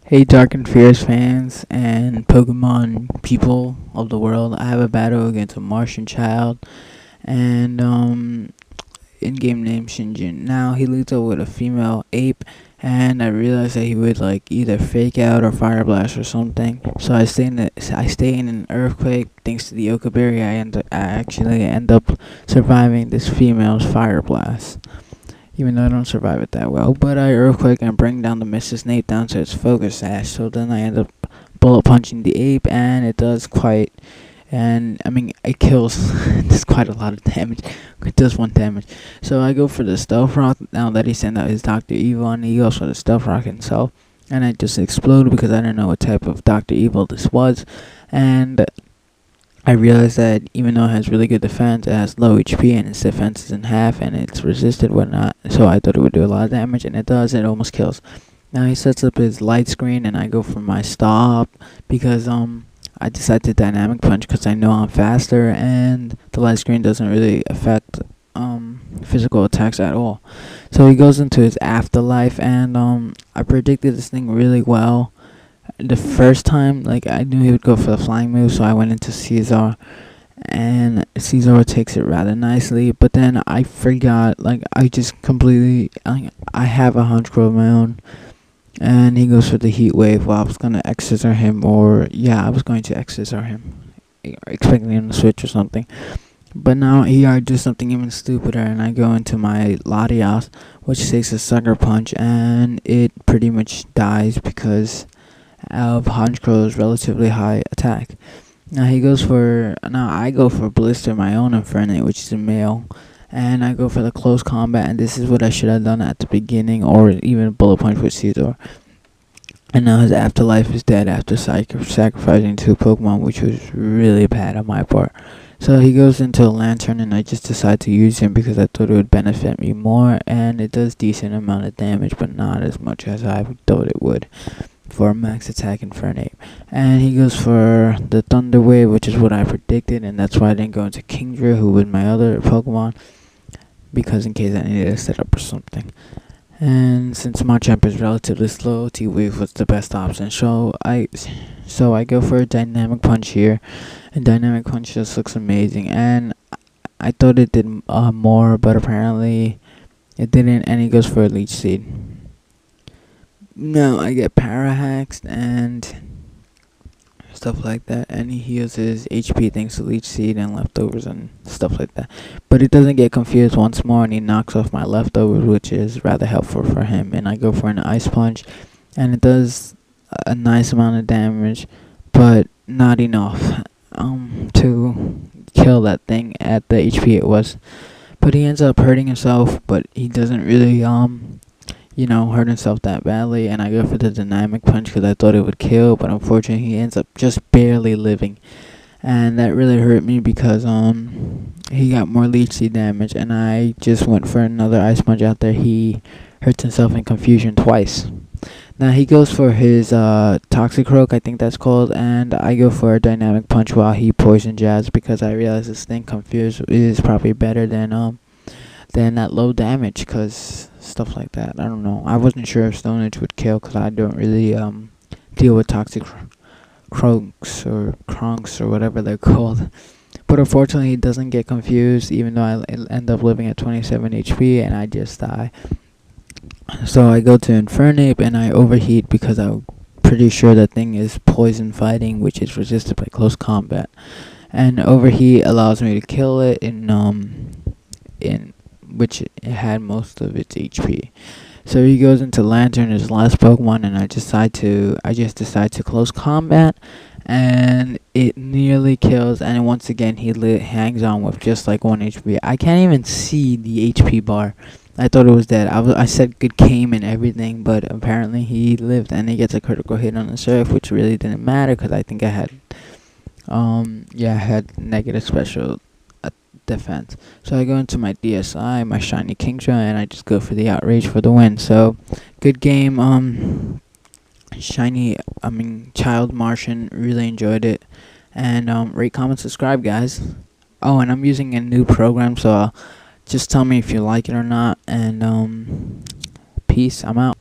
Hey DarkendFearz fans and Pokemon people of the world, I have a battle against a MartianChild and in-game name Shinjin. Now he leads up with a female ape, and I realized that he would like either fake out or fire blast or something. So I stay in an earthquake. Thanks to the Yoka Berry, I actually end up surviving this female's fire blast. Even though I don't survive it that well. But I earthquake and bring down the Mr. Snape down to its focus sash. So then I end up bullet punching the ape, and it does quite. And I mean, it kills. It does quite a lot of damage. It does 1 damage. So I go for the Stealth Rock. Now that he sent out his Dr. Evil, and he goes for the Stealth Rock himself. And I just exploded because I didn't know what type of Dr. Evil this was. And I realized that even though it has really good defense, it has low HP and its defense is in half and it's resisted whatnot. So I thought it would do a lot of damage, and it does. It almost kills. Now he sets up his light screen, and I go for my stop because I decide to dynamic punch because I know I'm faster, and the light screen doesn't really affect physical attacks at all. So he goes into his afterlife, and I predicted this thing really well. The first time, like, I knew he would go for the flying move, so I went into Caesar, and Caesar takes it rather nicely. But then I forgot, like, I just completely, I have a hunch crow of my own, and he goes for the heat wave. Well, I was gonna X-Scissor him, I was going to X-Scissor him, expecting him to switch or something. But now he does something even stupider, and I go into my Latias, which takes a sucker punch, and it pretty much dies because of Honchcrow's relatively high attack. Now I go for Blister, my own Infernape, which is a male, and I go for the close combat, and this is what I should have done at the beginning, or even bullet punch with Caesar. And now his afterlife is dead after sacrificing 2 Pokemon, which was really bad on my part. So he goes into a Lantern, and I just decide to use him because I thought it would benefit me more, and it does decent amount of damage, but not as much as I thought it would for max attack Infernape. And he goes for the Thunder Wave, which is what I predicted, and that's why I didn't go into Kingdra, who was my other Pokemon, because in case I needed a setup or something. And since Machamp is relatively slow, T-Wave was the best option. So I go for a Dynamic Punch here, and Dynamic Punch just looks amazing. And I thought it did more, but apparently it didn't. And he goes for a Leech Seed. No, I get Parahaxed and stuff like that, and he heals his HP thanks to Leech Seed and leftovers and stuff like that. But it doesn't get confused once more, and he knocks off my leftovers, which is rather helpful for him. And I go for an Ice Punch, and it does a nice amount of damage, but not enough to kill that thing at the HP it was. But he ends up hurting himself, but he doesn't really hurt himself that badly. And I go for the Dynamic Punch because I thought it would kill, but unfortunately he ends up just barely living, and that really hurt me because he got more Leech Seed damage, and I just went for another Ice Punch out there. He hurts himself in confusion twice. Now he goes for his Toxicroak, I think that's called, and I go for a Dynamic Punch while he Poison Jabs because I realize this thing Confused is probably better than that low damage, because stuff like that. I don't know. I wasn't sure if Stone Edge would kill because I don't really deal with toxic croaks or cronks or whatever they're called. But unfortunately, he doesn't get confused, even though I end up living at 27 HP and I just die. So I go to Infernape and I overheat because I'm pretty sure that thing is poison fighting, which is resisted by close combat. And overheat allows me to kill it in which it had most of its HP. So he goes into Lantern, his last Pokemon, and I just decide to close combat, and it nearly kills. And once again, he hangs on with just like 1 HP. I can't even see the HP bar. I thought it was dead. I said good game and everything, but apparently he lived, and he gets a critical hit on the surf, which really didn't matter because I think I had negative special defense. So I go into my DSI, my shiny Kingdra, and I just go for the Outrage for the win. So good game. Child Martian, really enjoyed it. And rate, comment, subscribe, guys. Oh, and I'm using a new program, so just tell me if you like it or not. And peace. I'm out.